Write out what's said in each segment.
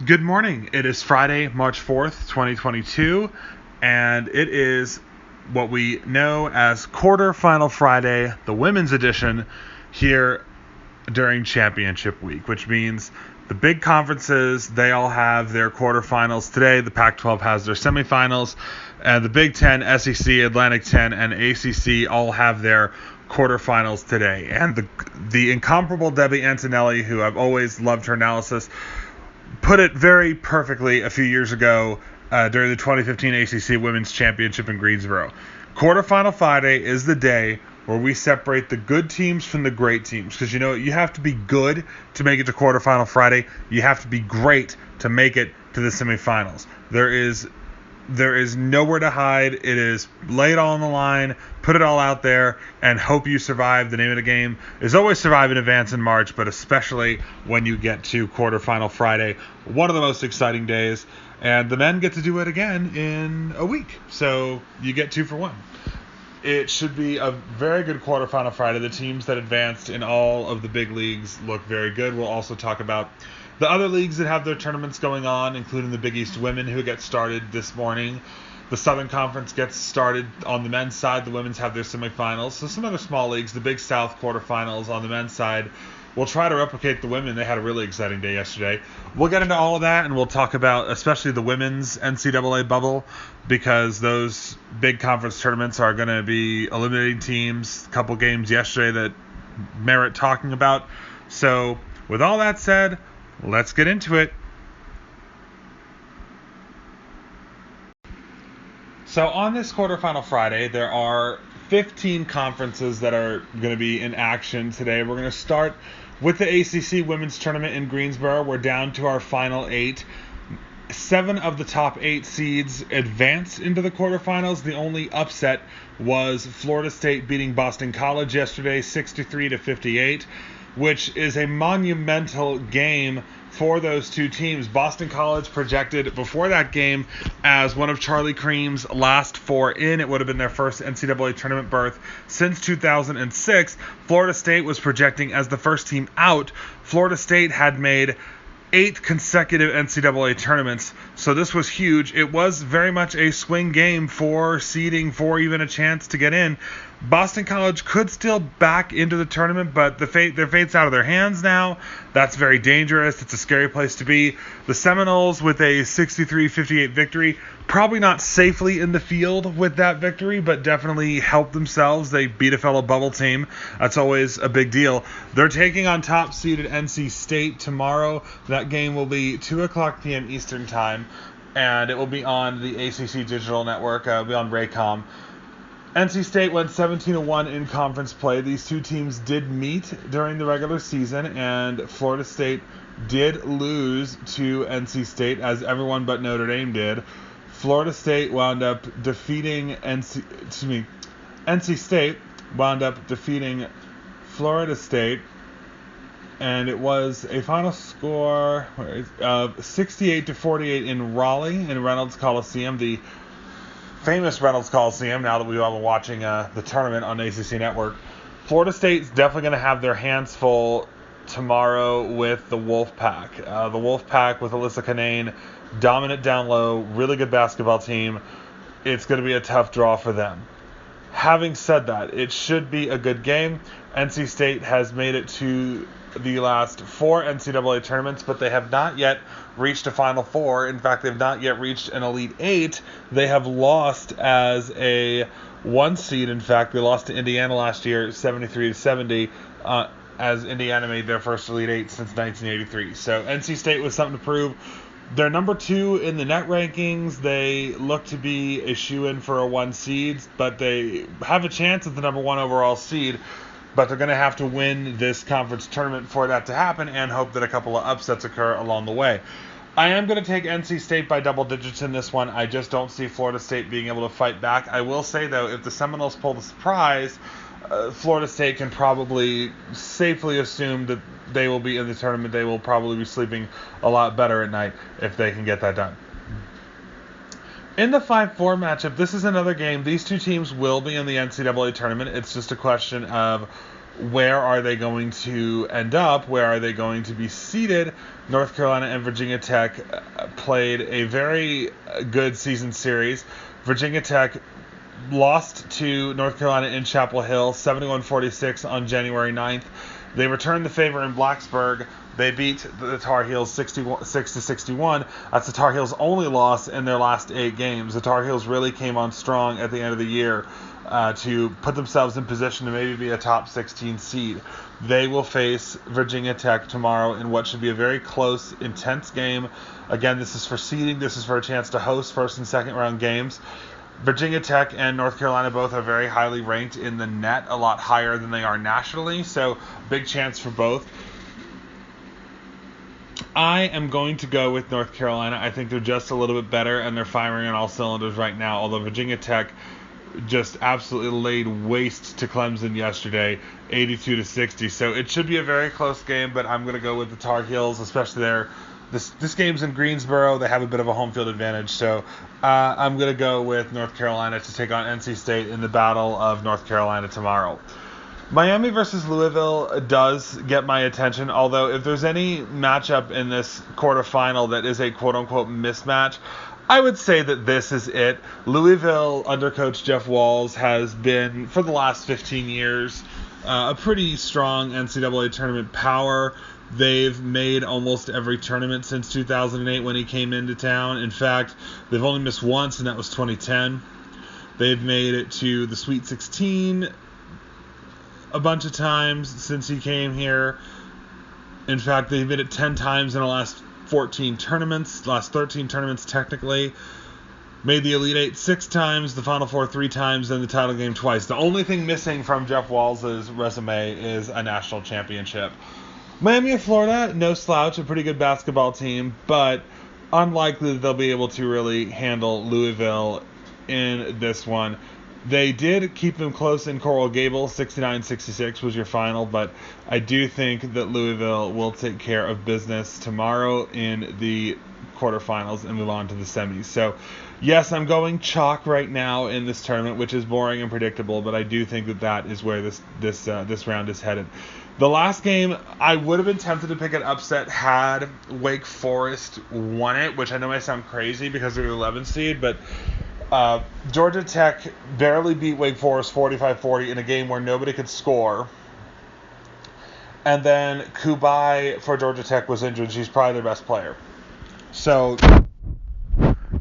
Good morning. It is Friday, March 4th, 2022, and it is what we know as Quarterfinal Friday, the women's edition, here during championship week, which means the big conferences, they all have their quarterfinals today. The Pac-12 has their semifinals, and the Big Ten, SEC, Atlantic 10, and ACC all have their quarterfinals today. And the incomparable Debbie Antonelli, who I've always loved her analysis, put it very perfectly a few years ago during the 2015 ACC Women's Championship in Greensboro. Quarterfinal Friday is the day where we separate the good teams from the great teams. Because, you have to be good to make it to Quarterfinal Friday. You have to be great to make it to the semifinals. There is nowhere to hide. It is lay it all on the line, put it all out there, and hope you survive. The name of the game is always survive in advance in March, but especially when you get to Quarterfinal Friday, one of the most exciting days. And the men get to do it again in a week, so you get 2 for 1. It should be a very good Quarterfinal Friday. The teams that advanced in all of the big leagues look very good. We'll also talk about the other leagues that have their tournaments going on, including the Big East Women, who get started this morning. The Southern Conference gets started on the men's side. The women's have their semifinals. So some other small leagues, the Big South quarterfinals on the men's side. We'll try to replicate the women. They had a really exciting day yesterday. We'll get into all of that, and we'll talk about especially the women's NCAA bubble, because those big conference tournaments are going to be eliminating teams. A couple games yesterday that merit talking about. So with all that said, let's get into it. So on this Quarterfinal Friday, there are 15 conferences that are going to be in action today. We're going to start with the ACC Women's Tournament in Greensboro. We're down to our final 8. 7 of the top 8 seeds advanced into the quarterfinals. The only upset was Florida State beating Boston College yesterday, 63-58. Which is a monumental game for those two teams. Boston College projected before that game as one of Charlie Cream's last 4 in. It would have been their first NCAA tournament berth since 2006. Florida State was projecting as the first team out. Florida State had made 8 consecutive NCAA tournaments, so this was huge. It was very much a swing game for seeding, for even a chance to get in. Boston College could still back into the tournament, but their fate's out of their hands now. That's very dangerous. It's a scary place to be. The Seminoles with a 63-58 victory, probably not safely in the field with that victory, but definitely helped themselves. They beat a fellow bubble team. That's always a big deal. They're taking on top-seeded NC State tomorrow. That game will be 2 o'clock p.m. Eastern Time, and it will be on the ACC Digital Network. It'll be on Raycom. NC State went 17-1 in conference play. These two teams did meet during the regular season, and Florida State did lose to NC State, as everyone but Notre Dame did. Florida State wound up defeating NC State wound up defeating Florida State, and it was a final score of 68-48 in Raleigh in Reynolds Coliseum, the famous Reynolds Coliseum, now that we've all been watching the tournament on ACC Network. Florida State's definitely going to have their hands full tomorrow with the Wolfpack. The Wolfpack with Alyssa Canane, dominant down low, really good basketball team. It's going to be a tough draw for them. Having said that, it should be a good game. NC State has made it to the last 4 NCAA tournaments, but they have not yet reached a Final Four. In fact, they've not yet reached an Elite 8. They have lost as a 1 seed. In fact, they lost to Indiana last year, 73-70, as Indiana made their first Elite 8 since 1983. So NC State was something to prove. They're number 2 in the net rankings. They look to be a shoo-in for a 1 seed, but they have a chance at the number 1 overall seed. But they're going to have to win this conference tournament for that to happen, and hope that a couple of upsets occur along the way. I am going to take NC State by double digits in this one. I just don't see Florida State being able to fight back. I will say, though, if the Seminoles pull the surprise, Florida State can probably safely assume that they will be in the tournament. They will probably be sleeping a lot better at night if they can get that done. In the 5-4 matchup, this is another game. These two teams will be in the NCAA tournament. It's just a question of where are they going to end up? Where are they going to be seated? North Carolina and Virginia Tech played a very good season series. Virginia Tech lost to North Carolina in Chapel Hill, 71-46 on January 9th. They returned the favor in Blacksburg. They beat the Tar Heels 66-61. That's the Tar Heels' only loss in their last 8 games. The Tar Heels really came on strong at the end of the year to put themselves in position to maybe be a top 16 seed. They will face Virginia Tech tomorrow in what should be a very close, intense game. Again, this is for seeding. This is for a chance to host first and second round games. Virginia Tech and North Carolina both are very highly ranked in the net, a lot higher than they are nationally, so big chance for both. I am going to go with North Carolina. I think they're just a little bit better, and they're firing on all cylinders right now, although Virginia Tech just absolutely laid waste to Clemson yesterday, 82-60. So it should be a very close game, but I'm going to go with the Tar Heels, especially there. This game's in Greensboro. They have a bit of a home field advantage, so I'm going to go with North Carolina to take on NC State in the Battle of North Carolina tomorrow. Miami versus Louisville does get my attention, although if there's any matchup in this quarterfinal that is a quote-unquote mismatch, I would say that this is it. Louisville, under Coach Jeff Walz, has been, for the last 15 years, a pretty strong NCAA tournament power. They've made almost every tournament since 2008 when he came into town. In fact, they've only missed once, and that was 2010. They've made it to the Sweet 16 a bunch of times since he came here. In fact, they've made it 10 times in the last 14 tournaments, last 13 tournaments technically. Made the Elite Eight 6 times, the Final Four 3 times, and the title game twice. The only thing missing from Jeff Walz's resume is a national championship. Miami of Florida, no slouch, a pretty good basketball team, but unlikely that they'll be able to really handle Louisville in this one. They did keep them close in Coral Gables, 69-66 was your final, but I do think that Louisville will take care of business tomorrow in the quarterfinals and move on to the semis. So, yes, I'm going chalk right now in this tournament, which is boring and predictable, but I do think that is where this round is headed. The last game, I would have been tempted to pick an upset had Wake Forest won it, which I know might sound crazy because they're the 11th seed, but Georgia Tech barely beat Wake Forest 45-40 in a game where nobody could score. And then Kubai for Georgia Tech was injured. She's probably their best player. So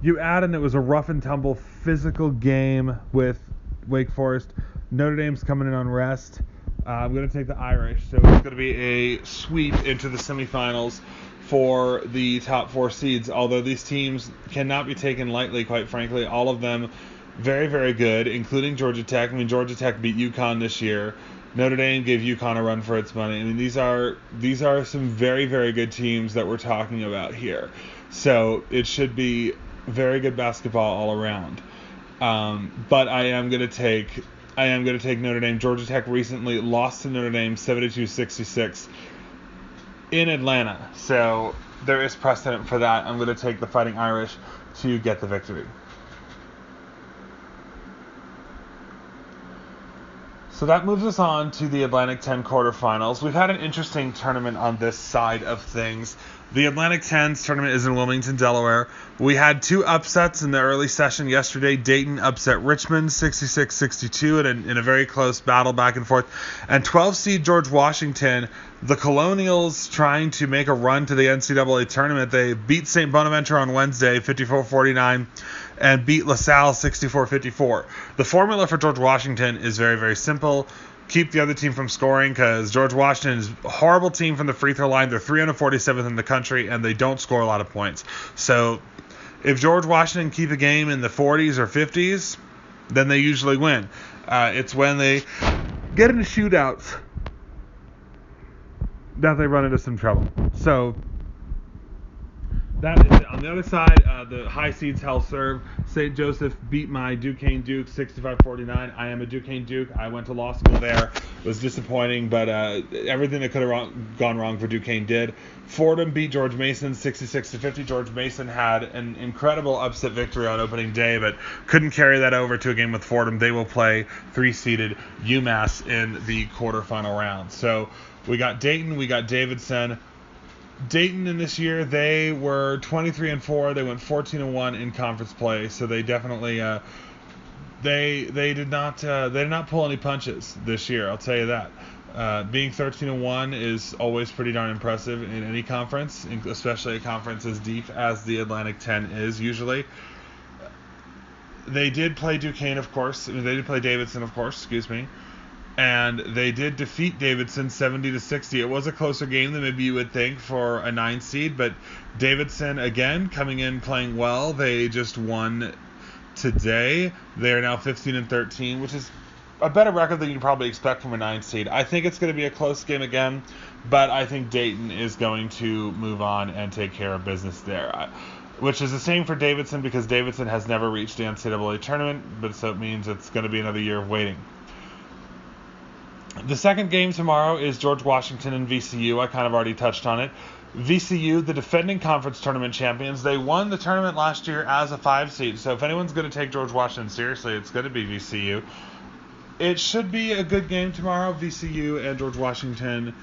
you add in it was a rough and tumble physical game with Wake Forest. Notre Dame's coming in on rest. I'm going to take the Irish. So it's going to be a sweep into the semifinals for the top 4 seeds, although these teams cannot be taken lightly, quite frankly. All of them very, very good, including Georgia Tech. I mean, Georgia Tech beat UConn this year. Notre Dame gave UConn a run for its money. I mean, these are some very, very good teams that we're talking about here. So it should be very good basketball all around. But I am going to take Notre Dame. Georgia Tech recently lost to Notre Dame 72-66 in Atlanta. So there is precedent for that. I'm going to take the Fighting Irish to get the victory. So that moves us on to the Atlantic 10 quarterfinals. We've had an interesting tournament on this side of things. The Atlantic 10's tournament is in Wilmington, Delaware. We had 2 upsets in the early session yesterday. Dayton upset Richmond 66-62 in a very close battle back and forth. And 12 seed George Washington, the Colonials trying to make a run to the NCAA tournament. They beat St. Bonaventure on Wednesday 54-49 and beat LaSalle 64-54. The formula for George Washington is very, very simple. Keep the other team from scoring, because George Washington is a horrible team from the free throw line. They're 347th in the country, and they don't score a lot of points. So if George Washington keep a game in the 40s or 50s, then they usually win. It's when they get into shootouts that they run into some trouble. So that is it. On the other side, the high seeds held serve. St. Joseph beat my Duquesne Duke 65-49. I am a Duquesne Duke. I went to law school there. It was disappointing, but everything that could have gone wrong for Duquesne did. Fordham beat George Mason 66-50. George Mason had an incredible upset victory on opening day, but couldn't carry that over to a game with Fordham. They will play 3-seeded UMass in the quarterfinal round. So we got Dayton, we got Davidson. Dayton in this year, they were 23-4. They went 14-1 in conference play, so they definitely they did not pull any punches this year. I'll tell you that. Being 13-1 is always pretty darn impressive in any conference, especially a conference as deep as the Atlantic 10 is usually. They did play Duquesne, of course. They did play Davidson, of course. Excuse me. And they did defeat Davidson 70-60. It was a closer game than maybe you would think for a 9 seed, but Davidson again coming in playing well. They just won today. They are now 15-13, which is a better record than you'd probably expect from a 9 seed. I think it's going to be a close game again, but I think Dayton is going to move on and take care of business there. Which is the same for Davidson because Davidson has never reached the NCAA tournament, but so it means it's going to be another year of waiting. The second game tomorrow is George Washington and VCU. I kind of already touched on it. VCU, the defending conference tournament champions, they won the tournament last year as a 5 seed. So if anyone's going to take George Washington seriously, it's going to be VCU. It should be a good game tomorrow, VCU and George Washington.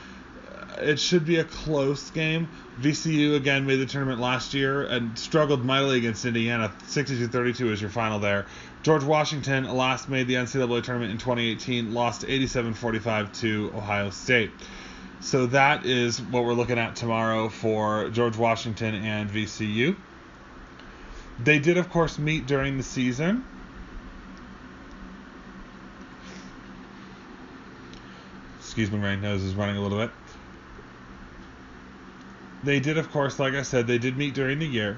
It should be a close game. VCU, again, made the tournament last year and struggled mightily against Indiana. 62-32 is your final there. George Washington last made the NCAA tournament in 2018, lost 87-45 to Ohio State. So that is what we're looking at tomorrow for George Washington and VCU. They did, of course, meet during the season. Excuse me, my nose is running a little bit. They did, of course, like I said, they did meet during the year.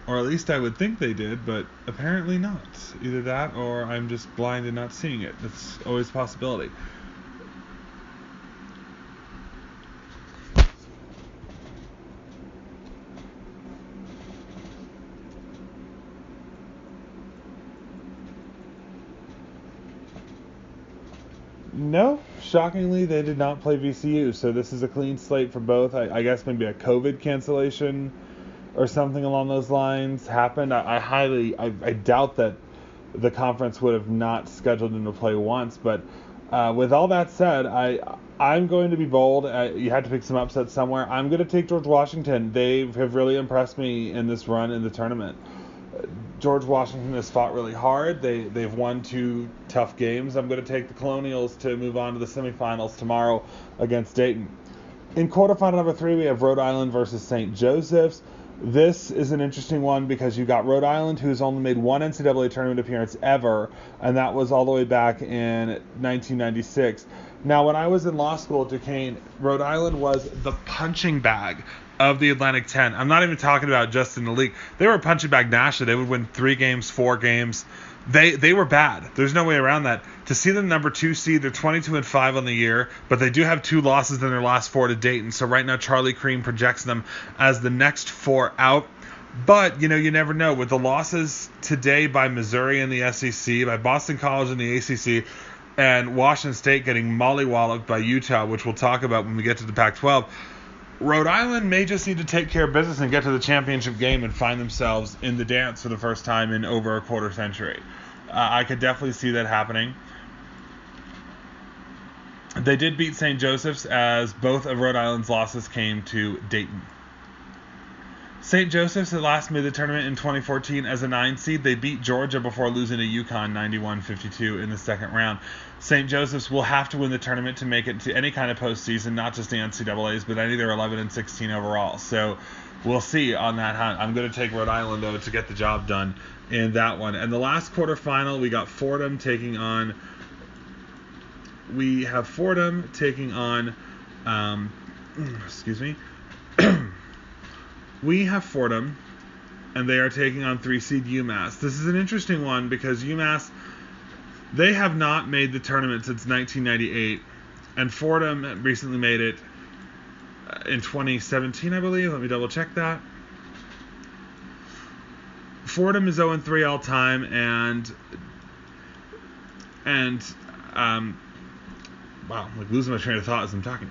Or at least I would think they did, but apparently not. Either that or I'm just blind and not seeing it. That's always a possibility. No, shockingly, they did not play VCU, so this is a clean slate for both. I guess maybe a COVID cancellation or something along those lines happened. I doubt that the conference would have not scheduled them to play once, but with all that said, I'm going to be bold. You had to pick some upsets somewhere. I'm going to take George Washington. They have really impressed me in this run in the tournament. George Washington has fought really hard. They've won 2 tough games. I'm going to take the Colonials to move on to the semifinals tomorrow against Dayton. In quarterfinal number 3, we have Rhode Island versus St. Joseph's. This is an interesting one because you got Rhode Island, who's only made 1 NCAA tournament appearance ever, and that was all the way back in 1996. Now, when I was in law school at Duquesne, Rhode Island was the punching bag of the Atlantic 10. I'm not even talking about just in the league. They were a punching bag nationally. They would win 3 games, 4 games. They were bad. There's no way around that. To see them number 2 seed, they're 22-5 on the year, but they do have 2 losses in their last 4 to Dayton. So right now, Charlie Cream projects them as the next 4 out. But, you never know. With the losses today by Missouri in the SEC, by Boston College in the ACC, and Washington State getting mollywalloped by Utah, which we'll talk about when we get to the Pac-12, Rhode Island may just need to take care of business and get to the championship game and find themselves in the dance for the first time in over a quarter century. I could definitely see that happening. They did beat St. Joseph's as both of Rhode Island's losses came to Dayton. St. Joseph's at last made the tournament in 2014 as a 9 seed. They beat Georgia before losing to UConn 91-52 in the second round. St. Joseph's will have to win the tournament to make it to any kind of postseason, not just the NCAAs, but any of their 11 and 16 overall. So we'll see on that hunt. I'm going to take Rhode Island, though, to get the job done in that one. And the last quarterfinal, we got Fordham taking on... We have Fordham taking on... excuse me. We have Fordham, and they are taking on 3-seed UMass. This is an interesting one because UMass, they have not made the tournament since 1998, and Fordham recently made it in 2017, I believe. Let me double check that. Fordham is 0-3 all time, and wow, I'm like losing my train of thought as I'm talking.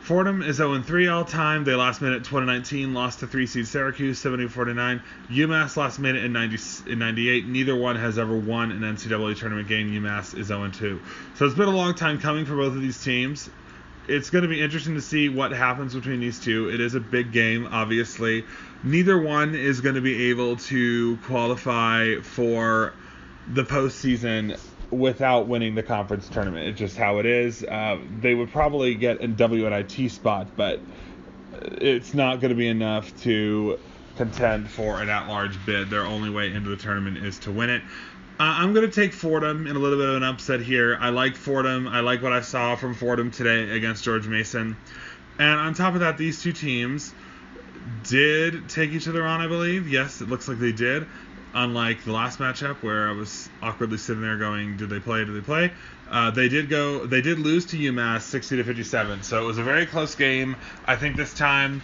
Fordham is 0-3 all time. They last made it in 2019, lost to 3-seed Syracuse 70-49. UMass last made it in 98. Neither one has ever won an NCAA tournament game. UMass is 0-2. So it's been a long time coming for both of these teams. It's going to be interesting to see what happens between these two. It is a big game, obviously. Neither one is going to be able to qualify for the postseason without winning the conference tournament. It's just how it is. They would probably get a WNIT spot, but it's not going to be enough to contend for an at-large bid. Their only way into the tournament is to win it. I'm going to take Fordham in a little bit of an upset here. I like Fordham. I like what I saw from Fordham today against George Mason. And on top of that, these two teams did take each other on, I believe. Yes, it looks like they did. Unlike the last matchup where I was awkwardly sitting there going, did they play? They did lose to UMass 60-57. So it was a very close game. I think this time,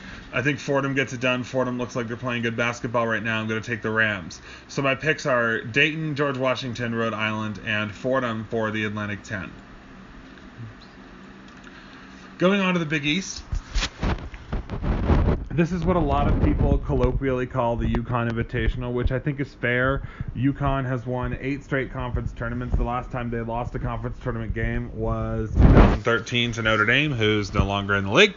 Fordham gets it done. Fordham looks like they're playing good basketball right now. I'm going to take the Rams. So my picks are Dayton, George Washington, Rhode Island, and Fordham for the Atlantic 10. Going on to the Big East. This is what a lot of people colloquially call the UConn Invitational, which I think is fair. UConn has won 8 straight conference tournaments. The last time they lost a conference tournament game was 2013 to Notre Dame, who's no longer in the league.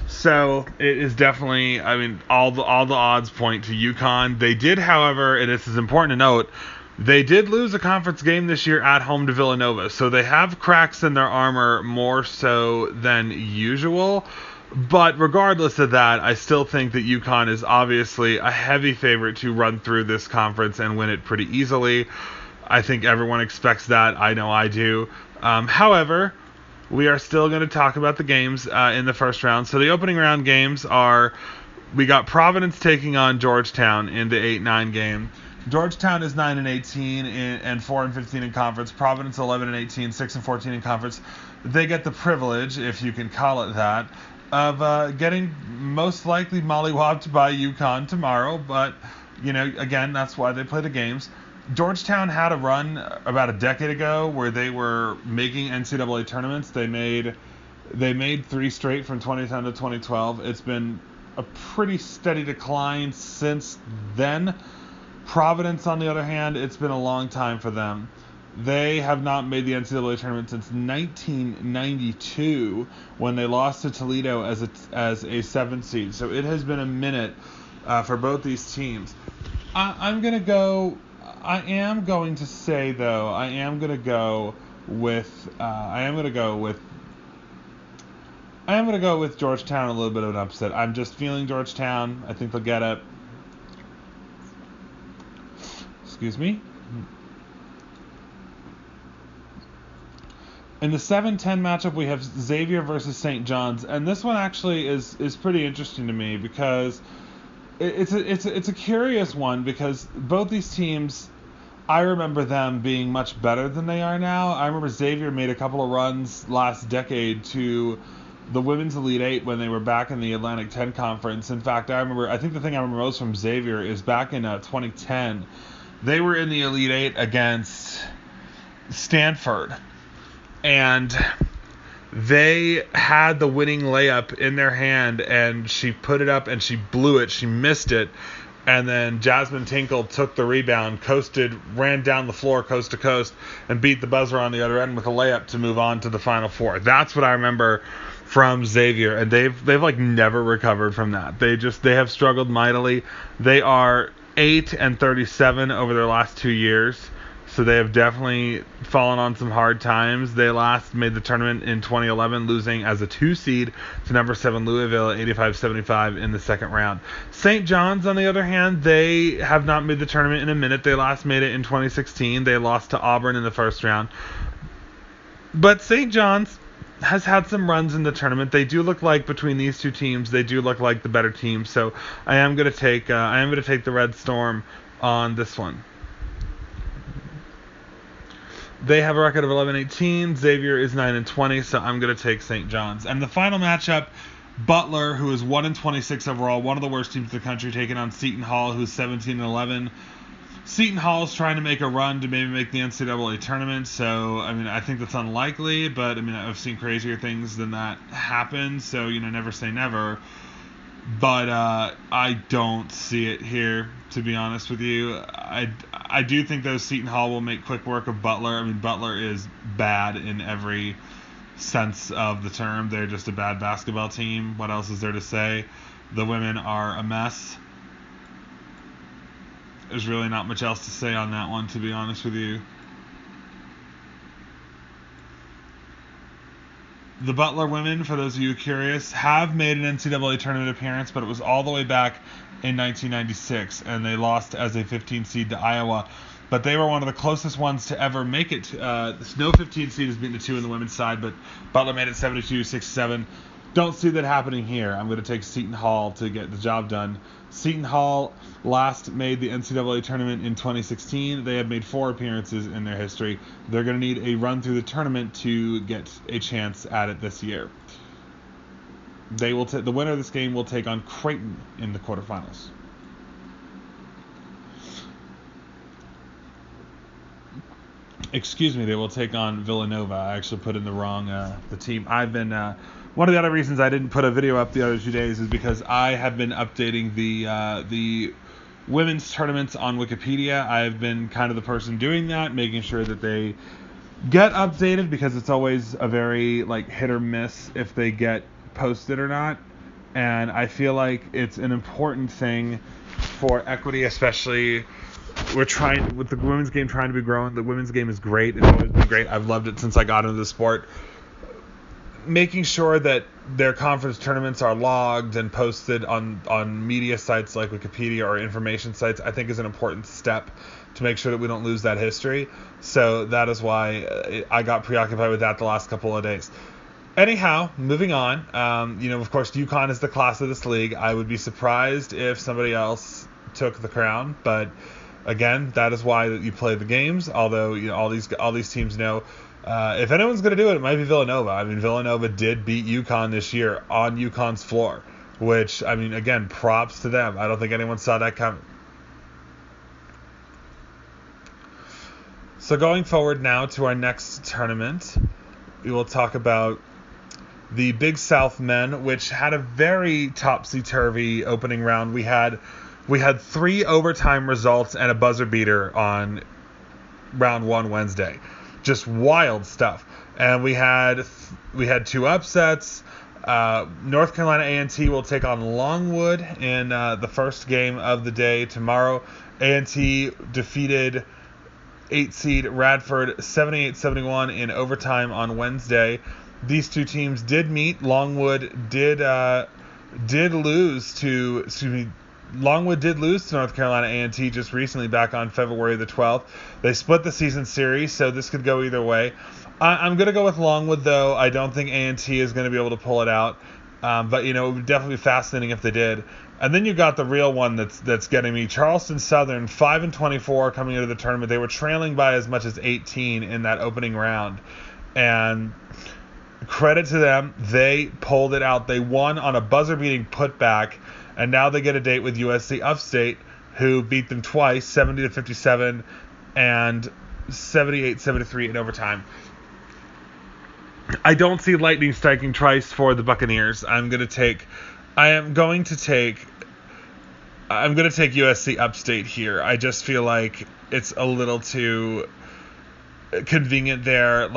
So it is definitely, all the odds point to UConn. They did, however, and this is important to note, they did lose a conference game this year at home to Villanova. So they have cracks in their armor more so than usual. But regardless of that, I still think that UConn is obviously a heavy favorite to run through this conference and win it pretty easily. I think everyone expects that. I know I do. However, we are still going to talk about the games in the first round. So the opening round games are, we got Providence taking on Georgetown in the 8-9 game. Georgetown is 9-18 and 4-15 in conference. Providence 11-18, 6-14 in conference. They get the privilege, if you can call it that, of getting most likely mollywopped by UConn tomorrow, but again, that's why they play the games. Georgetown had a run about a decade ago where they were making NCAA tournaments. They made 3 straight from 2010 to 2012. It's been a pretty steady decline since then. Providence, on the other hand, it's been a long time for them. They have not made the NCAA tournament since 1992 when they lost to Toledo as a 7th seed. So it has been a minute for both these teams. I am going to say though, I am going to go with Georgetown, a little bit of an upset. I'm just feeling Georgetown. I think they'll get it. Excuse me. In the 7-10 matchup, we have Xavier versus St. John's, and this one actually is pretty interesting to me because it's a curious one because both these teams, I remember them being much better than they are now. I remember Xavier made a couple of runs last decade to the Women's Elite 8 when they were back in the Atlantic 10 Conference. In fact, I think the thing I remember most from Xavier is back in 2010, they were in the Elite 8 against Stanford. And they had the winning layup in their hand, and she put it up, and she blew it. She missed it. And then Jasmine Tinkle took the rebound, ran down the floor coast to coast, and beat the buzzer on the other end with a layup to move on to the Final Four. That's what I remember from Xavier, and they've never recovered from that. They have struggled mightily. They are 8-37 over their last 2 years. So they have definitely fallen on some hard times. They last made the tournament in 2011, losing as a 2 seed to number 7 Louisville at 85-75 in the second round. St. John's, on the other hand, they have not made the tournament in a minute. They last made it in 2016. They lost to Auburn in the first round. But St. John's has had some runs in the tournament. They do look like, between these two teams, they do look like the better team. So I am going to take the Red Storm on this one. They have a record of 11-18. Xavier is 9-20, so I'm going to take St. John's. And the final matchup Butler, who is 1-26 overall, one of the worst teams in the country, taking on Seton Hall, who's 17-11. Seton Hall is trying to make a run to maybe make the NCAA tournament, so I mean I think that's unlikely, but I mean I've seen crazier things than that happen, so never say never. But I don't see it here, to be honest with you. I do think though Seton Hall will make quick work of Butler. I mean Butler is bad in every sense of the term. They're just a bad basketball team. What else is there to say? The women are a mess. There's really not much else to say on that one, to be honest with you. The Butler women, for those of you curious, have made an NCAA tournament appearance, but it was all the way back in 1996, and they lost as a 15 seed to Iowa. But they were one of the closest ones to ever make it. No 15 seed has beaten the 2 on the women's side, but Butler made it 72-67. Don't see that happening here. I'm going to take Seton Hall to get the job done. Seton Hall last made the NCAA tournament in 2016. They have made 4 appearances in their history. They're going to need a run through the tournament to get a chance at it this year. The winner of this game will take on Creighton in the quarterfinals. Excuse me, they will take on Villanova. I actually put in the wrong the team. I've been one of the other reasons I didn't put a video up the other 2 days is because I have been updating the women's tournaments on Wikipedia. I've been kind of the person doing that, making sure that they get updated, because it's always a very hit or miss if they get posted or not. And I feel like it's an important thing for equity, especially. We're trying, with the women's game trying to be growing. The women's game is great. It's always been great. I've loved it since I got into the sport. Making sure that their conference tournaments are logged and posted on media sites like Wikipedia or information sites, I think is an important step to make sure that we don't lose that history. So that is why I got preoccupied with that the last couple of days. Anyhow, moving on. Of course, UConn is the class of this league. I would be surprised if somebody else took the crown, but again, that is why you play the games. Although all these teams know if anyone's going to do it, it might be Villanova. I mean, Villanova did beat UConn this year on UConn's floor, which I mean, again, props to them. I don't think anyone saw that coming. So going forward now to our next tournament, we will talk about the Big South men, which had a very topsy-turvy opening round. We had 3 overtime results and a buzzer beater on round 1 Wednesday. Just wild stuff. And we had 2 upsets. North Carolina A&T will take on Longwood in the first game of the day tomorrow. A&T defeated 8 seed Radford 78-71 in overtime on Wednesday. These 2 teams did meet. Longwood did lose to North Carolina A&T just recently, back on February the 12th. They split the season series, so this could go either way. I'm going to go with Longwood, though. I don't think A&T is going to be able to pull it out. But, it would definitely be fascinating if they did. And then you got the real one that's getting me. Charleston Southern, 5-24 coming into the tournament. They were trailing by as much as 18 in that opening round. And credit to them, they pulled it out. They won on a buzzer-beating putback. And now they get a date with USC Upstate, who beat them twice, 70-57 and 78-73 in overtime. I don't see lightning striking twice for the Buccaneers. I'm going to take USC Upstate here. I just feel like it's a little too convenient there.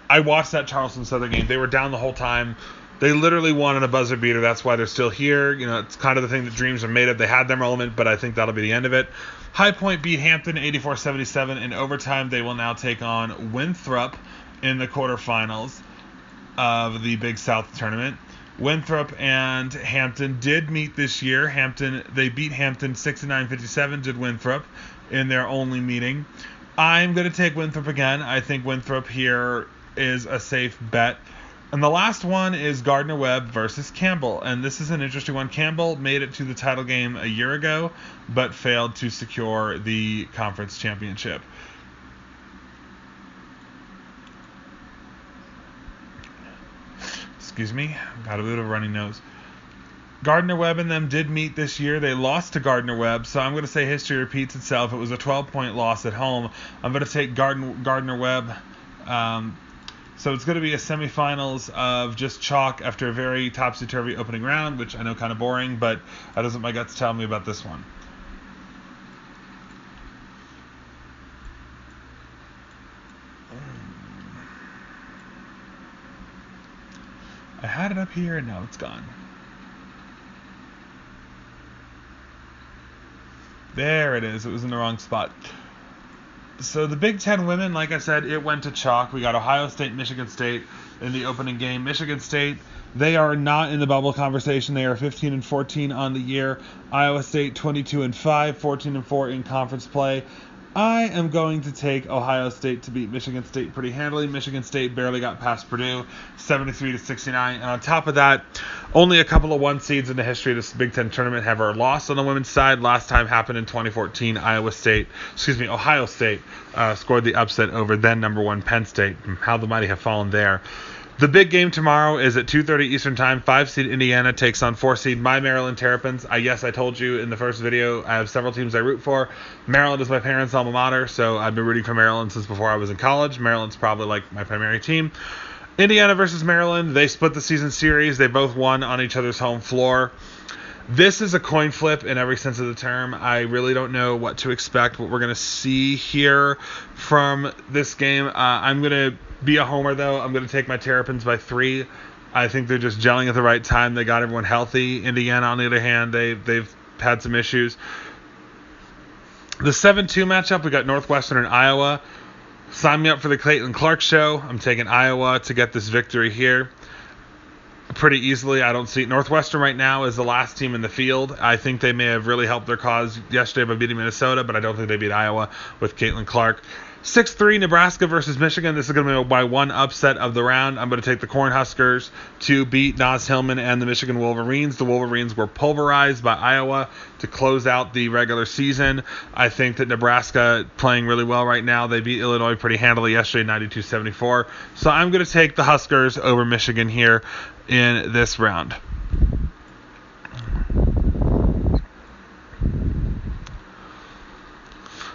I watched that Charleston Southern game. They were down the whole time. They literally won on a buzzer beater. That's why they're still here. It's kind of the thing that dreams are made of. They had their moment, but I think that'll be the end of it. High Point beat Hampton 84-77 in overtime. They will now take on Winthrop in the quarterfinals of the Big South tournament. Winthrop and Hampton did meet this year. They beat Hampton 69-57, did Winthrop, in their only meeting. I'm going to take Winthrop again. I think Winthrop here is a safe bet. And the last one is Gardner-Webb versus Campbell. And this is an interesting one. Campbell made it to the title game a year ago, but failed to secure the conference championship. Excuse me, got a bit of a runny nose. Gardner-Webb and them did meet this year. They lost to Gardner-Webb, so I'm going to say history repeats itself. It was a 12-point loss at home. I'm going to take Gardner-Webb. So it's going to be a semifinals of just chalk after a very topsy-turvy opening round, which I know kind of boring, but that is what my guts tell me about this one. I had it up here and now it's gone. There it is. It was in the wrong spot. So the Big Ten women, like I said, it went to chalk. We got Ohio State, Michigan State in the opening game. Michigan State, they are not in the bubble conversation. They are 15-14 on the year. Iowa State 22-5, 14-4 in conference play. I am going to take Ohio State to beat Michigan State pretty handily. Michigan State barely got past Purdue, 73-69. And on top of that, only a couple of one seeds in the history of this Big Ten tournament have ever lost on the women's side. Last time happened in 2014. Ohio State scored the upset over then number one Penn State. How the mighty have fallen there. The big game tomorrow is at 2:30 Eastern Time. 5-seed Indiana takes on 4-seed my Maryland Terrapins. Yes, I told you in the first video, I have several teams I root for. Maryland is my parents' alma mater, so I've been rooting for Maryland since before I was in college. Maryland's probably like my primary team. Indiana versus Maryland, they split the season series. They both won on each other's home floor. This is a coin flip in every sense of the term. I really don't know what to expect, what we're going to see here from this game. I'm going to be a homer, though. I'm going to take my Terrapins by 3. I think they're just gelling at the right time. They got everyone healthy. Indiana, on the other hand, they've had some issues. The 7-2 matchup, we got Northwestern and Iowa. Sign me up for the Caitlin Clark show. I'm taking Iowa to get this victory here pretty easily. I don't see Northwestern right now as the last team in the field. I think they may have really helped their cause yesterday by beating Minnesota, but I don't think they beat Iowa with Caitlin Clark. 6-3 Nebraska versus Michigan. This is going to be by one upset of the round. I'm going to take the Cornhuskers to beat Naz Hillman and the Michigan Wolverines. The Wolverines were pulverized by Iowa to close out the regular season. I think that Nebraska playing really well right now. They beat Illinois pretty handily yesterday, 92-74. So I'm going to take the Huskers over Michigan here in this round.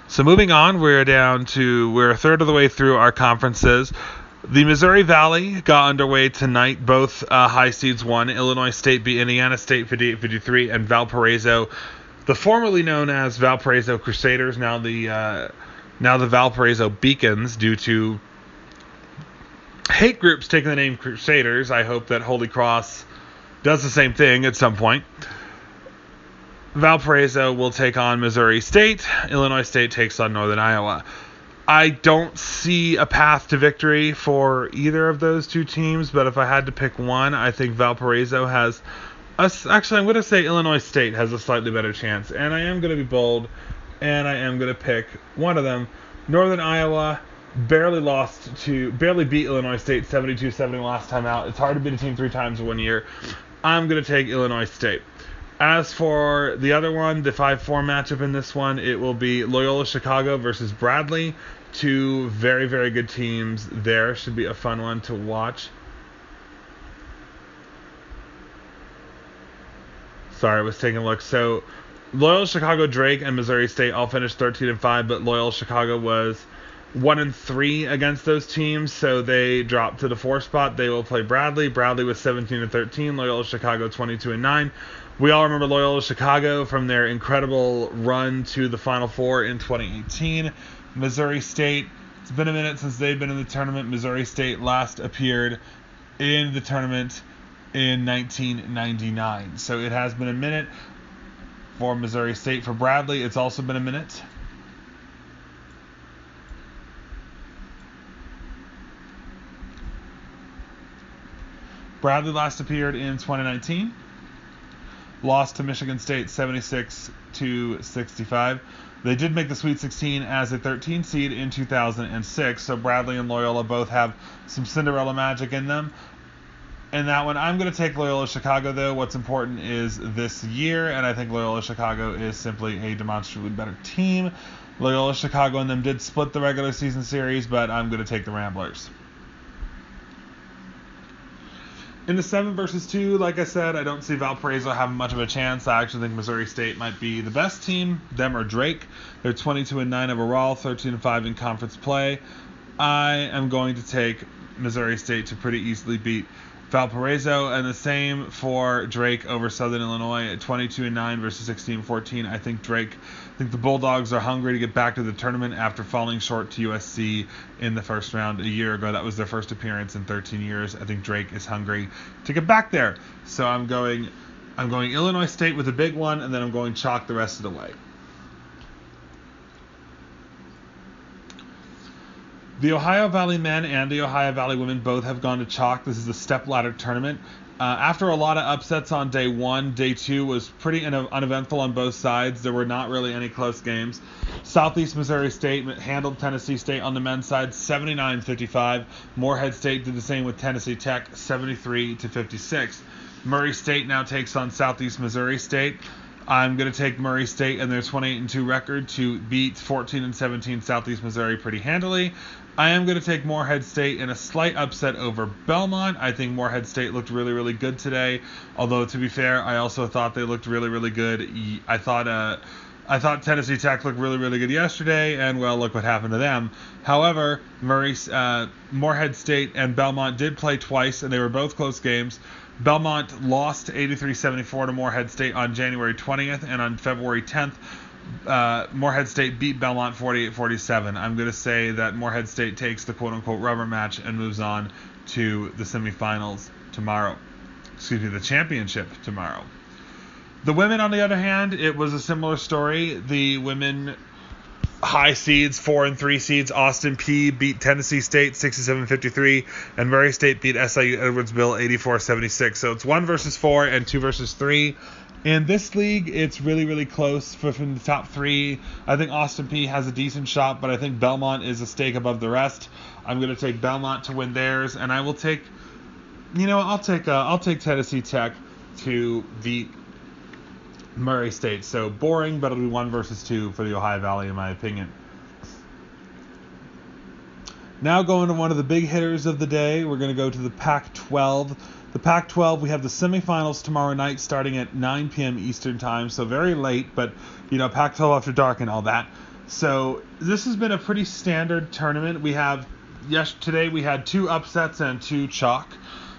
So moving on, we're a third of the way through our conferences. The Missouri Valley got underway tonight. Both high seeds won. Illinois State beat Indiana State 58-53, and Valparaiso, the formerly known as Valparaiso Crusaders, now the Valparaiso Beacons, due to hate groups taking the name Crusaders. I hope that Holy Cross does the same thing at some point. Valparaiso will take on Missouri State. Illinois State takes on Northern Iowa. I don't see a path to victory for either of those two teams, but if I had to pick one, I think Valparaiso has actually, I'm going to say Illinois State has a slightly better chance, and I am going to be bold, and I am going to pick one of them. Northern Iowa barely beat Illinois State 72-70 last time out. It's hard to beat a team 3 times in 1 year. I'm going to take Illinois State. As for the other one, the 5-4 matchup in this one, it will be Loyola Chicago versus Bradley. 2 very, very good teams there. Should be a fun one to watch. Sorry, I was taking a look. So, Loyola Chicago, Drake, and Missouri State all finished 13-5, but Loyola Chicago was 1-3 against those teams, so they dropped to the 4 spot. They will play Bradley. Bradley was 17-13. Loyola Chicago 22-9. We all remember Loyola Chicago from their incredible run to the Final Four in 2018. Missouri State, it's been a minute since they've been in the tournament. Missouri State last appeared in the tournament in 1999. So it has been a minute for Missouri State. For Bradley, it's also been a minute. Bradley last appeared in 2019. Lost to Michigan State 76-65. They did make the Sweet 16 as a 13 seed in 2006, so Bradley and Loyola both have some Cinderella magic in them. In that one, I'm going to take Loyola Chicago, though. What's important is this year, and I think Loyola Chicago is simply a demonstrably better team. Loyola Chicago and them did split the regular season series, but I'm going to take the Ramblers. In the 7 versus 2, like I said, I don't see Valparaiso having much of a chance. I actually think Missouri State might be the best team, them or Drake. They're 22-9 overall, 13-5 in conference play. I am going to take Missouri State to pretty easily beat Valparaiso, and the same for Drake over Southern Illinois at 22-9 versus 16-14. I think the Bulldogs are hungry to get back to the tournament after falling short to USC in the first round a year ago. That was their first appearance in 13 years. I think Drake is hungry to get back there. So I'm going Illinois State with a big one, and then I'm going chalk the rest of the way. The Ohio Valley men and the Ohio Valley women both have gone to chalk. This is a stepladder tournament. After a lot of upsets on day 1, day 2 was pretty uneventful on both sides. There were not really any close games. Southeast Missouri State handled Tennessee State on the men's side 79-55. Morehead State did the same with Tennessee Tech 73-56. Murray State now takes on Southeast Missouri State. I'm going to take Murray State and their 28-2 record to beat 14-17 Southeast Missouri pretty handily. I am going to take Morehead State in a slight upset over Belmont. I think Morehead State looked really, really good today. Although, to be fair, I also thought they looked really, really good. I thought Tennessee Tech looked really, really good yesterday, and, well, look what happened to them. However, Morehead State and Belmont did play twice, and they were both close games. Belmont lost 83-74 to Morehead State on January 20th, and on February 10th, Morehead State beat Belmont 48-47. I'm going to say that Morehead State takes the quote-unquote rubber match and moves on to the semifinals tomorrow. The championship tomorrow. The women, on the other hand, it was a similar story. The women high seeds, 4 and 3 seeds, Austin Peay beat Tennessee State 67-53, and Murray State beat SIU Edwardsville 84-76. So it's 1 versus 4 and 2 versus 3. In this league, it's really, really close from the top 3. I think Austin Peay has a decent shot, but I think Belmont is a stake above the rest. I'm going to take Belmont to win theirs, and I will take, I'll take Tennessee Tech to beat Murray State. So boring, but it'll be 1 versus 2 for the Ohio Valley, in my opinion. Now going to one of the big hitters of the day, we're going to go to the Pac-12. The Pac-12, we have the semifinals tomorrow night starting at 9 p.m. Eastern time, so very late, but, Pac-12 after dark and all that. So this has been a pretty standard tournament. Today we had 2 upsets and 2 chalk.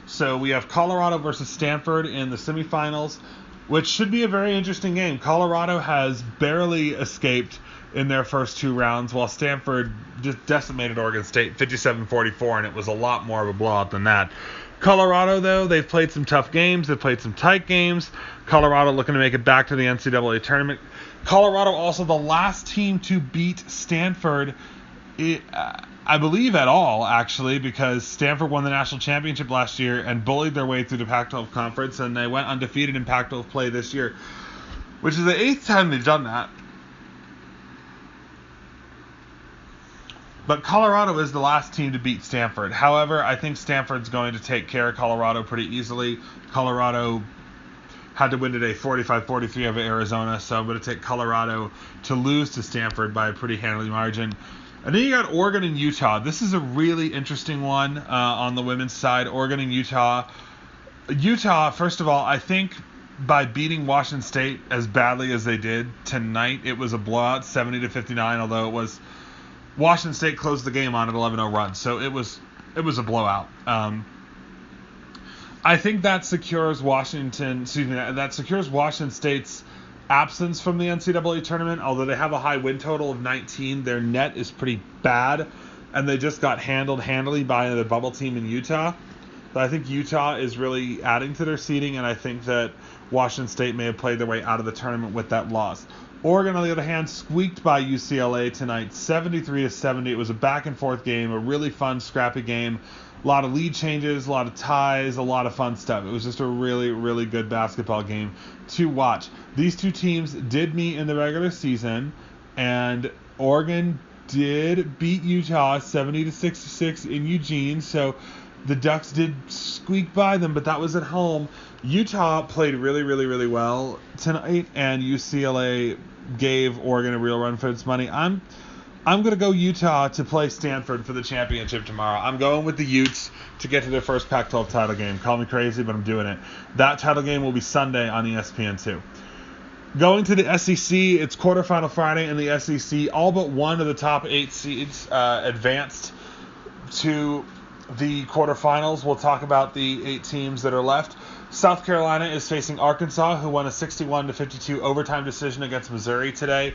So we have Colorado versus Stanford in the semifinals, which should be a very interesting game. Colorado has barely escaped in their first 2 rounds, while Stanford just decimated Oregon State 57-44, and it was a lot more of a blowout than that. Colorado, though, they've played some tough games. They've played some tight games. Colorado looking to make it back to the NCAA tournament. Colorado also the last team to beat Stanford, I believe, at all, actually, because Stanford won the national championship last year and bullied their way through the Pac-12 conference, and they went undefeated in Pac-12 play this year, which is the 8th time they've done that. But Colorado is the last team to beat Stanford. However, I think Stanford's going to take care of Colorado pretty easily. Colorado had to win today 45-43 over Arizona, so I'm going to take Colorado to lose to Stanford by a pretty handily margin. And then you got Oregon and Utah. This is a really interesting one on the women's side, Oregon and Utah. Utah, first of all, I think by beating Washington State as badly as they did tonight, it was a blowout, 70-59, although it was Washington State closed the game on an 11-0 run, so it was a blowout. I think that secures Washington State's absence from the NCAA tournament. Although they have a high win total of 19, their net is pretty bad, and they just got handled handily by the bubble team in Utah. But I think Utah is really adding to their seeding, and I think that Washington State may have played their way out of the tournament with that loss. Oregon, on the other hand, squeaked by UCLA tonight, 73-70. It was a back-and-forth game, a really fun, scrappy game. A lot of lead changes, a lot of ties, a lot of fun stuff. It was just a really, really good basketball game to watch. These 2 teams did meet in the regular season, and Oregon did beat Utah 70-66 in Eugene, so the Ducks did squeak by them, but that was at home. Utah played really, really, really well tonight, and UCLA gave Oregon a real run for its money. I'm I'm going to go Utah to play Stanford for the championship tomorrow. I'm going with the Utes to get to their first Pac-12 title game. Call me crazy, but I'm doing it. That title game will be Sunday on ESPN2. Going to the SEC, it's quarterfinal Friday in the SEC. All but one of the top 8 seeds advanced to the quarterfinals. We'll talk about the 8 teams that are left. South Carolina is facing Arkansas, who won a 61-52 overtime decision against Missouri today.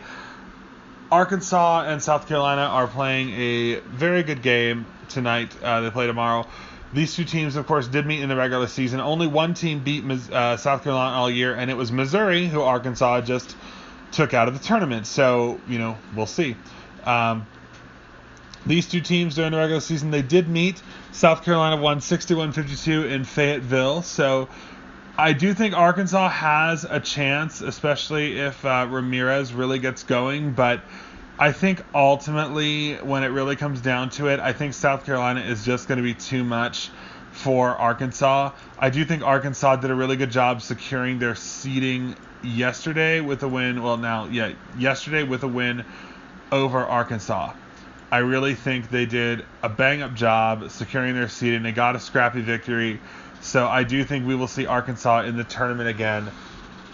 Arkansas and South Carolina are playing a very good game tonight. They play tomorrow. These two teams, of course, did meet in the regular season. Only one team beat South Carolina all year, and it was Missouri, who Arkansas just took out of the tournament. So, we'll see. These two teams during the regular season, they did meet. South Carolina won 61-52 in Fayetteville. So I do think Arkansas has a chance, especially if Ramirez really gets going. But I think ultimately, when it really comes down to it, I think South Carolina is just going to be too much for Arkansas. I do think Arkansas did a really good job securing their seeding yesterday with a win. Yesterday with a win over Arkansas. I really think they did a bang-up job securing their seeding. They got a scrappy victory. So I do think we will see Arkansas in the tournament again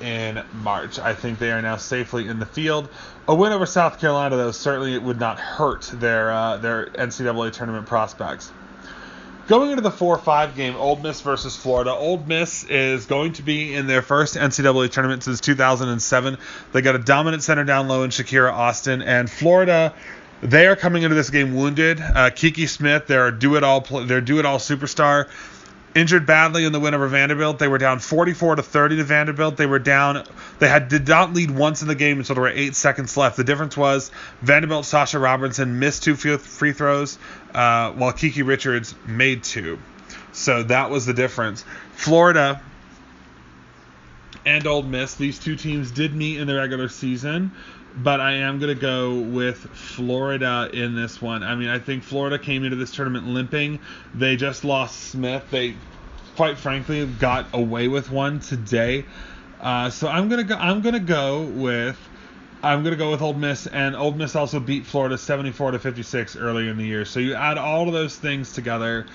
in March. I think they are now safely in the field. A win over South Carolina, though, certainly would not hurt their NCAA tournament prospects. Going into the 4-5 game, Ole Miss versus Florida. Ole Miss is going to be in their first NCAA tournament since 2007. They got a dominant center down low in Shakira Austin. And Florida, they are coming into this game wounded. Kiki Smith, their do-it-all superstar, injured badly in the win over Vanderbilt. They were down 44-30 to Vanderbilt. Did not lead once in the game until there were 8 seconds left. The difference was Vanderbilt's Sasha Robinson missed 2 free throws, while Kiki Richards made 2. So that was the difference. Florida and Ole Miss, these two teams did meet in the regular season, but I am going to go with Florida in this one. I mean, I think Florida came into this tournament limping. They just lost Smith. They, quite frankly, got away with one today. So I'm going to go with Ole Miss, and Ole Miss also beat Florida 74-56 earlier in the year. So you add all of those things together,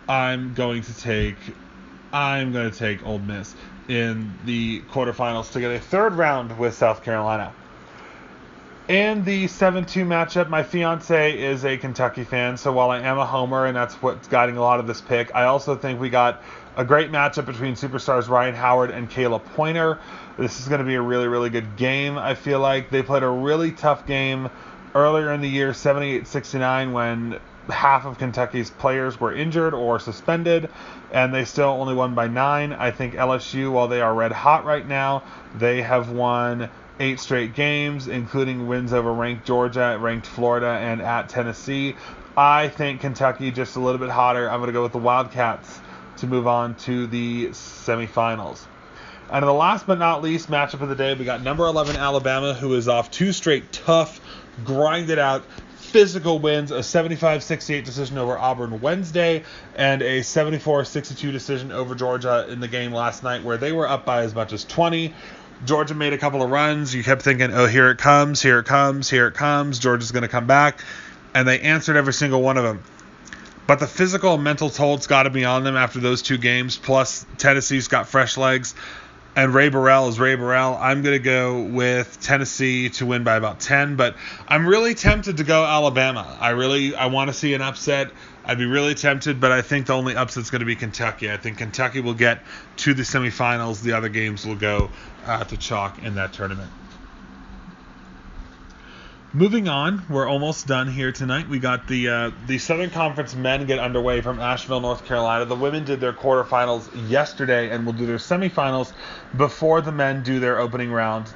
I'm going to take Ole Miss in the quarterfinals to get a third round with South Carolina. In the 7-2 matchup, my fiance is a Kentucky fan, so while I am a homer, and that's what's guiding a lot of this pick, I also think we got a great matchup between superstars Ryan Howard and Kayla Pointer. This is going to be a really, really good game, I feel like. They played a really tough game earlier in the year, 78-69, when half of Kentucky's players were injured or suspended, and they still only won by 9. I think LSU, while they are red hot right now, they have won 8 straight games, including wins over ranked Georgia, ranked Florida, and at Tennessee. I think Kentucky just a little bit hotter. I'm going to go with the Wildcats to move on to the semifinals. And the last but not least matchup of the day, we got number 11 Alabama, who is off 2 straight tough, grinded out, physical wins, a 75-68 decision over Auburn Wednesday, and a 74-62 decision over Georgia in the game last night, where they were up by as much as 20. Georgia made a couple of runs. You kept thinking, oh, here it comes. Georgia's going to come back. And they answered every single one of them. But the physical and mental toll's got to be on them after those 2 games. Plus, Tennessee's got fresh legs. And Ray Burrell is Ray Burrell. I'm going to go with Tennessee to win by about 10. But I'm really tempted to go Alabama. I want to see an upset. I'd be really tempted, but I think the only upset's going to be Kentucky. I think Kentucky will get to the semifinals. The other games will go to chalk in that tournament. Moving on, we're almost done here tonight. We got the Southern Conference men get underway from Asheville, North Carolina. The women did their quarterfinals yesterday and will do their semifinals before the men do their opening round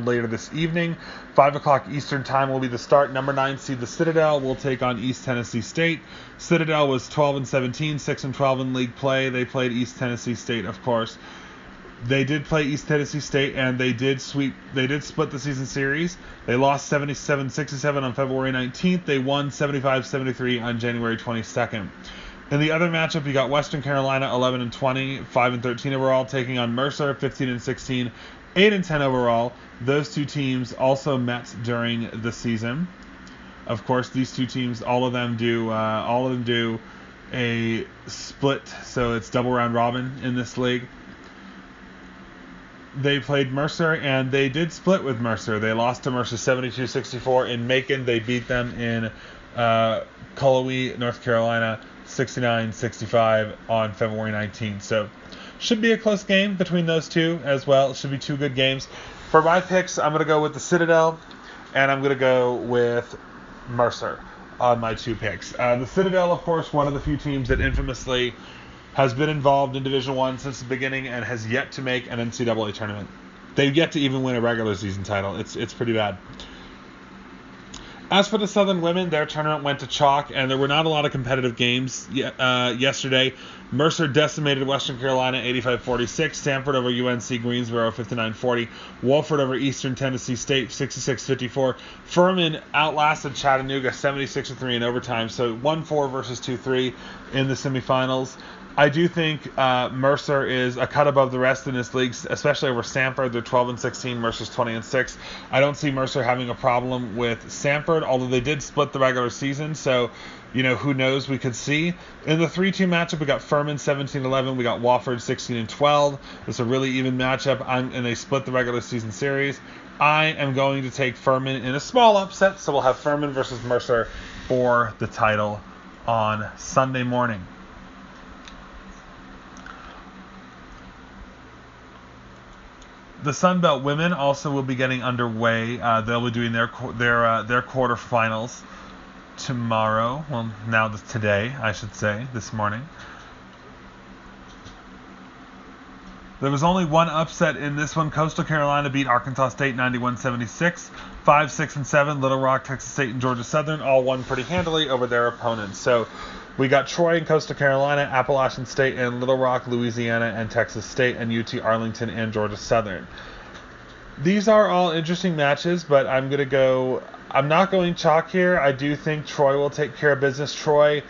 later this evening. 5 o'clock Eastern time will be the start. Number 9 seed, the Citadel, will take on East Tennessee State. Citadel was 12-17, 6-12 in league play. They played East Tennessee State, of course. They did play East Tennessee State, and they did split the season series. They lost 77-67 on February 19th. They won 75-73 on January 22nd. In the other matchup, you got Western Carolina 11 and 20, 5 and 13 overall, taking on Mercer 15 and 16, 8 and 10 overall. Those two teams also met during the season. Of course, these two teams, all of them do a split, so it's double round robin in this league. They played Mercer, and they did split with Mercer. They lost to Mercer 72-64 in Macon. They beat them in Cullowhee, North Carolina, 69-65 on February 19th. So, should be a close game between those two as well. It should be two good games. For my picks, I'm going to go with the Citadel, and I'm going to go with Mercer on my two picks. The Citadel, of course, one of the few teams that infamously has been involved in Division I since the beginning and has yet to make an NCAA tournament. They've yet to even win a regular season title. It's pretty bad. As for the Southern women, their tournament went to chalk, and there were not a lot of competitive games yesterday. Mercer decimated Western Carolina 85-46, Sanford over UNC Greensboro 59-40, Wofford over Eastern Tennessee State 66-54, Furman outlasted Chattanooga 76-3 in overtime, so 1-4 versus 2-3 in the semifinals. I do think Mercer is a cut above the rest in this league, especially over Sanford. They're 12 and 16, Mercer's 20 and 6. I don't see Mercer having a problem with Sanford, although they did split the regular season, so who knows, we could see. In the 3-2 matchup, we got Furman 17-11, we got Wofford 16-12. It's a really even matchup, and they split the regular season series. I am going to take Furman in a small upset, so we'll have Furman versus Mercer for the title on Sunday morning. The Sun Belt women also will be getting underway. They'll be doing their quarterfinals tomorrow. Well, today, I should say, this morning. There was only one upset in this one. Coastal Carolina beat Arkansas State 91-76. 5, 6, and 7. Little Rock, Texas State, and Georgia Southern all won pretty handily over their opponents. So we got Troy and Coastal Carolina, Appalachian State and Little Rock, Louisiana and Texas State, and UT Arlington and Georgia Southern. These are all interesting matches, but I'm not going chalk here. I do think Troy will take care of business. Troy,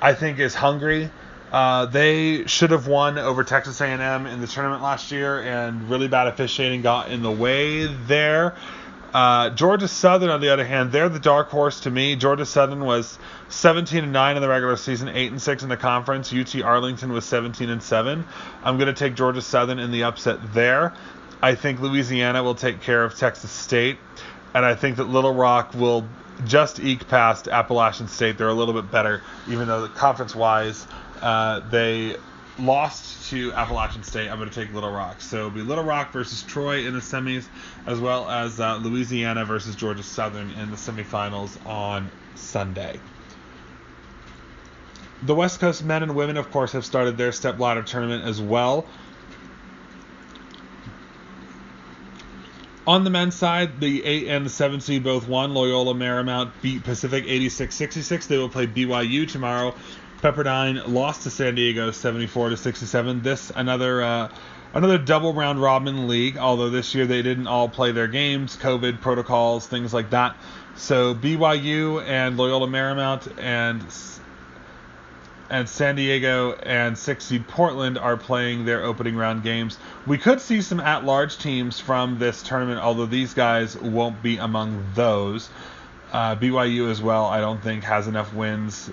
I think, is hungry. They should have won over Texas A&M in the tournament last year, and really bad officiating got in the way there. Georgia Southern, on the other hand, they're the dark horse to me. Georgia Southern was 17-9 in the regular season, 8-6 in the conference. UT Arlington was 17-7. I'm going to take Georgia Southern in the upset there. I think Louisiana will take care of Texas State, and I think that Little Rock will just eke past Appalachian State. They're a little bit better, even though conference-wise they lost to Appalachian State. I'm going to take Little Rock. So it'll be Little Rock versus Troy in the semis, as well as Louisiana versus Georgia Southern in the semifinals on Sunday. The West Coast men and women, of course, have started their step ladder tournament as well. On the men's side, the 8 and the 7 seed both won. Loyola Marymount beat Pacific 86-66. They will play BYU tomorrow. Pepperdine lost to San Diego 74-67. This another double round robin league, although this year they didn't all play their games, COVID protocols, things like that. So BYU and Loyola Marymount and San Diego and 6 seed Portland are playing their opening round games. We could see some at-large teams from this tournament, although these guys won't be among those. BYU as well, I don't think, has enough wins.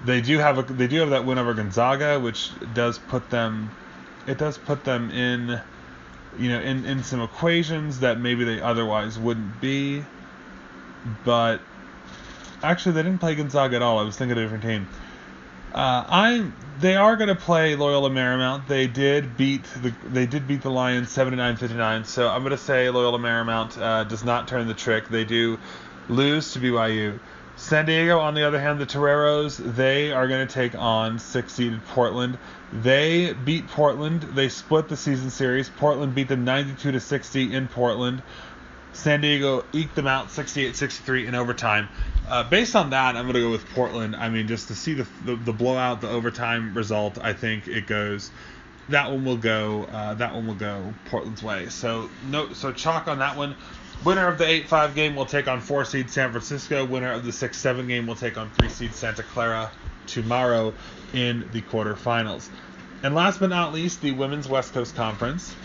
They do have that win over Gonzaga, which does put them in, in some equations that maybe they otherwise wouldn't be. But actually, they didn't play Gonzaga at all. I was thinking of a different team. They are going to play Loyola Marymount. They did beat the Lions 79-59. So I'm going to say Loyola Marymount does not turn the trick. They do lose to BYU. San Diego, on the other hand, the Toreros, they are going to take on 6-seeded Portland. They beat Portland. They split the season series. Portland beat them 92-60 in Portland. San Diego eked them out 68-63 in overtime. Based on that, I'm going to go with Portland. I mean, just to see the blowout, the overtime result, I think it goes. That one will go Portland's way. So chalk on that one. Winner of the 8-5 game will take on 4-seed San Francisco. Winner of the 6-7 game will take on 3-seed Santa Clara. tomorrow in the quarterfinals. And last but not least, the Women's West Coast Conference.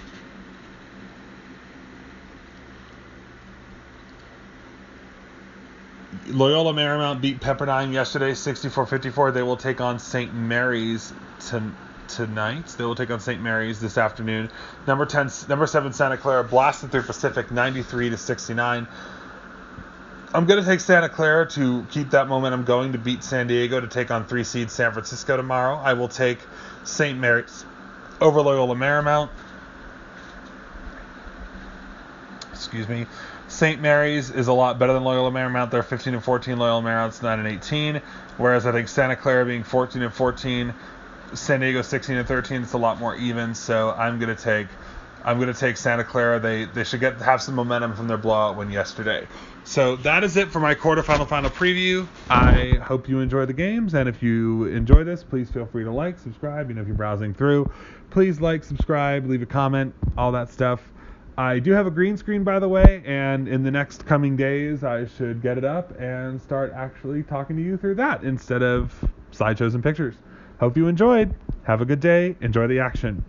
Loyola Marymount beat Pepperdine yesterday, 64-54. They will take on St. Mary's tonight. They will take on St. Mary's this afternoon. Number 7 Santa Clara blasted through Pacific, 93-69. I'm going to take Santa Clara to keep that momentum going, to beat San Diego, to take on 3 seed San Francisco tomorrow. I will take St. Mary's over Loyola Marymount. Excuse me. St. Mary's is a lot better than Loyola Marymount. They're 15-14. Loyola Marymount's 9-18. Whereas I think Santa Clara being 14-14, San Diego 16-13, it's a lot more even. So I'm gonna take Santa Clara. They should have some momentum from their blowout win yesterday. So that is it for my quarterfinal final preview. I hope you enjoy the games, and if you enjoy this, please feel free to like, subscribe. If you're browsing through, please like, subscribe, leave a comment, all that stuff. I do have a green screen, by the way, and in the next coming days, I should get it up and start actually talking to you through that instead of slideshows and pictures. Hope you enjoyed. Have a good day. Enjoy the action.